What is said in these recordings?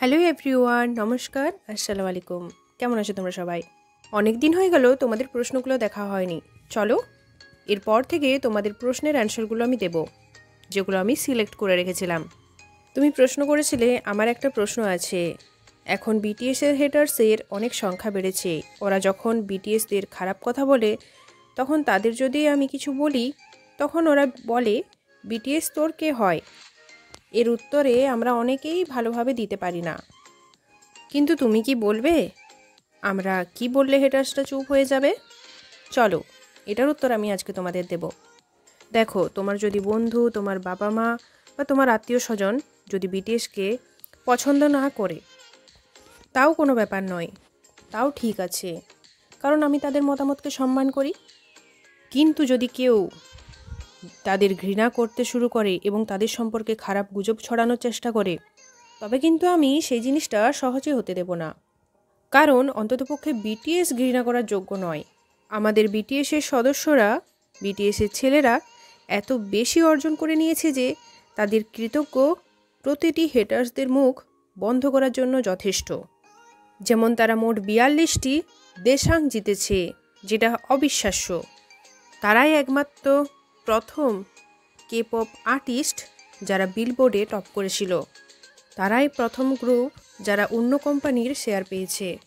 Hello everyone, নমস্কার, আসসালামু আলাইকুম। কেমন আছো তোমরা সবাই? অনেক দিন হয়ে গেল তোমাদের প্রশ্নগুলো দেখা হয়নি। চলো এরপর থেকে তোমাদের প্রশ্নের অ্যান্সারগুলো আমি দেব, যেগুলো আমি সিলেক্ট করে রেখেছিলাম। তুমি প্রশ্ন করেছিলে, আমার একটা প্রশ্ন আছে। এখন বিটিএসের হেটার্সের অনেক সংখ্যা বেড়েছে। ওরা যখন বিটিএসদের খারাপ কথা বলে, তখন তাদের যদি আমি কিছু বলি, তখন ওরা বলে বিটিএস তোর কে হয়। এর উত্তরে আমরা অনেকেই ভালোভাবে দিতে পারি না। কিন্তু তুমি কি বলবে আমরা কি বললে হেটার্সটা চুপ হয়ে যাবে? চলো এটার উত্তর আমি আজকে তোমাদের দেব। দেখো, তোমার যদি বন্ধু, তোমার বাবা মা বা তোমার আত্মীয় স্বজন যদি বিটিএসকে পছন্দ না করে, তাও কোনো ব্যাপার নয়, তাও ঠিক আছে, কারণ আমি তাদের মতামতকে সম্মান করি। কিন্তু যদি কেউ তাদের ঘৃণা করতে শুরু করে এবং তাদের সম্পর্কে খারাপ গুজব ছড়ানোর চেষ্টা করে, তবে কিন্তু আমি সেই জিনিসটা সহজে হতে দেব না। কারণ অন্ততপক্ষে বিটিএস ঘৃণা করার যোগ্য নয়। আমাদের বিটিএসের সদস্যরা, বিটিএসের ছেলেরা এত বেশি অর্জন করে নিয়েছে যে তাদের কৃতজ্ঞ প্রতিটি হেটার্সদের মুখ বন্ধ করার জন্য যথেষ্ট। যেমন তারা মোট 42টি দেশাং জিতেছে, যেটা অবিশ্বাস্য। তারাই একমাত্র প্রথম কে-পপ আর্টিস্ট যারা বিলবোর্ডে টপ করেছিল। তারাই প্রথম গ্রুপ যারা অন্য কোম্পানির শেয়ার পেয়েছে,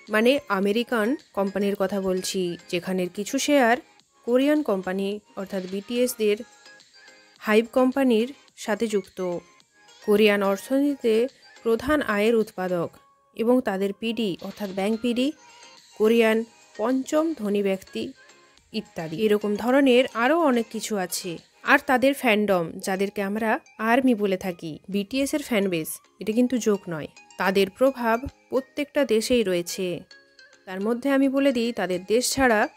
মানে আমেরিকান কোম্পানির কথা বলছি, যেখানের কিছু শেয়ার কোরিয়ান কোম্পানি অর্থাৎ বিটিএসদের হাইব কোম্পানির সাথে যুক্ত। কোরিয়ান অর্থনীতিতে প্রধান আয়ের উৎপাদক এবং তাদের পিডি অর্থাৎ ব্যাংক পিডি কোরিয়ান পঞ্চম ধনী ব্যক্তি ইত্যাদি। এরকম ধরনের আরও অনেক কিছু আছে। আর তাদের ফ্যান্ডম, যাদেরকে আমরা আর্মি বলে থাকি, বিটিএসের ফ্যানবেস, এটা কিন্তু জোক নয়। তাদের প্রভাব প্রত্যেকটা দেশেই রয়েছে। তার মধ্যে আমি বলে দিই, তাদের দেশ ছাড়া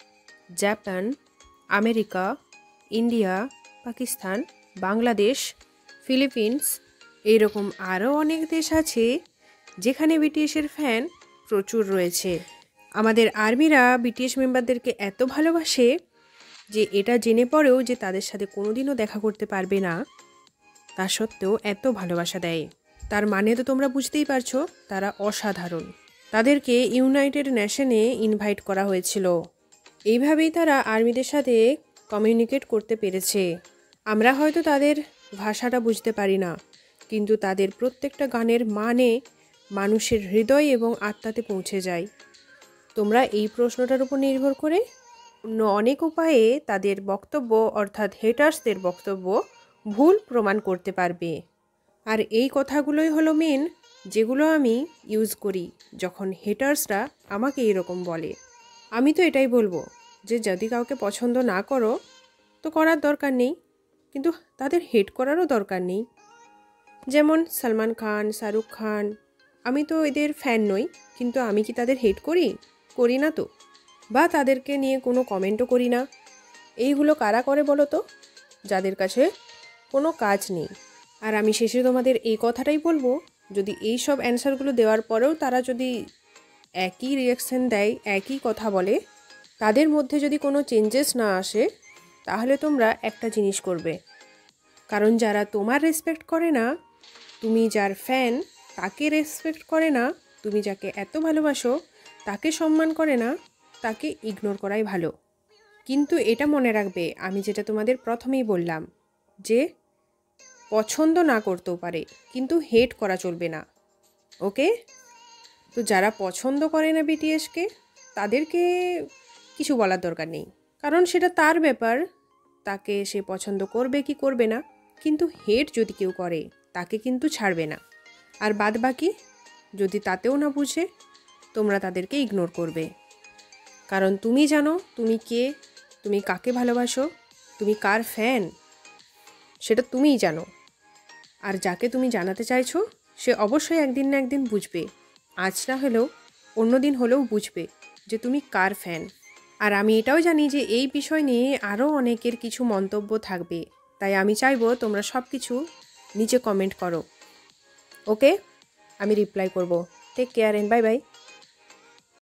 Japan, America, India, Pakistan, Bangladesh, Philippines, এইরকম আরও অনেক দেশ আছে যেখানে বিটিএসের ফ্যান প্রচুর রয়েছে। আমাদের আর্মিরা বিটিএস মেম্বারদেরকে এত ভালোবাসে যে এটা জেনে পরেও যে তাদের সাথে কোনোদিনও দেখা করতে পারবে না, তা সত্ত্বেও এত ভালোবাসা দেয়। তার মানে তো তোমরা বুঝতেই পারছো, তারা অসাধারণ। তাদেরকে ইউনাইটেড নেশনে ইনভাইট করা হয়েছিল। এইভাবেই তারা আর্মিদের সাথে কমিউনিকেট করতে পেরেছে। আমরা হয়তো তাদের ভাষাটা বুঝতে পারি না, কিন্তু তাদের প্রত্যেকটা গানের মানে মানুষের হৃদয় এবং আত্মাতে পৌঁছে যায়। তোমরা এই প্রশ্নটার উপর নির্ভর করে অন্য অনেক উপায়ে তাদের বক্তব্য অর্থাৎ হেটার্সদের বক্তব্য ভুল প্রমাণ করতে পারবে। আর এই কথাগুলোই হলো মেন, যেগুলো আমি ইউজ করি যখন হেটার্সরা আমাকে এরকম বলে। আমি তো এটাই বলবো যে যদি কাউকে পছন্দ না করো তো করার দরকার নেই, কিন্তু তাদের হেট করারও দরকার নেই। যেমন সালমান খান, শাহরুখ খান, আমি তো এদের ফ্যান নই, কিন্তু আমি কি তাদের হেট করি? করি না তো। বা তাদেরকে নিয়ে কোনো কমেন্টও করি না। এইগুলো কারা করে বলো তো? যাদের কাছে কোনো কাজ নেই। আর আমি শেষে তোমাদের এই কথাটাই বলবো, যদি এই সব অ্যান্সারগুলো দেওয়ার পরেও তারা যদি একই রিয়াকশান দেয়, একই কথা বলে, তাদের মধ্যে যদি কোনো চেঞ্জেস না আসে, তাহলে তোমরা একটা জিনিস করবে। কারণ যারা তোমার রেসপেক্ট করে না, তুমি যার ফ্যান তাকে রেসপেক্ট করে না, তুমি যাকে এত ভালোবাসো তাকে সম্মান করে না, তাকে ইগনোর করাই ভালো। কিন্তু এটা মনে রাখবে, আমি যেটা তোমাদের প্রথমেই বললাম, যে পছন্দ না করতেও পারে, কিন্তু হেট করা চলবে না। ওকে? তো যারা পছন্দ করে না বিটিএসকে, তাদেরকে কিছু বলার দরকার নেই, কারণ সেটা তার ব্যাপার, তাকে সে পছন্দ করবে কি করবে না। কিন্তু হেট যদি কেউ করে, তাকে কিন্তু ছাড়বে না। আর বাদ বাকি যদি তাতেও না বুঝে, তোমরা তাদেরকে ইগনোর করবে। কারণ তুমি জানো তুমি কে, তুমি কাকে ভালোবাসো, তুমি কার ফ্যান, সেটা তুমিই জানো। আর যাকে তুমি জানাতে চাইছো, সে অবশ্যই একদিন না একদিন বুঝবে। আজ না হলেও অন্য দিন হলেও বুঝবে যে তুমি কার ফ্যান। আর আমি এটাও জানি যে এই বিষয় নিয়ে আরও অনেকের কিছু মন্তব্য থাকবে, তাই আমি চাইবো তোমরা সব কিছু নিচে কমেন্ট করো। ওকে? আমি রিপ্লাই করব। Take care and bye by.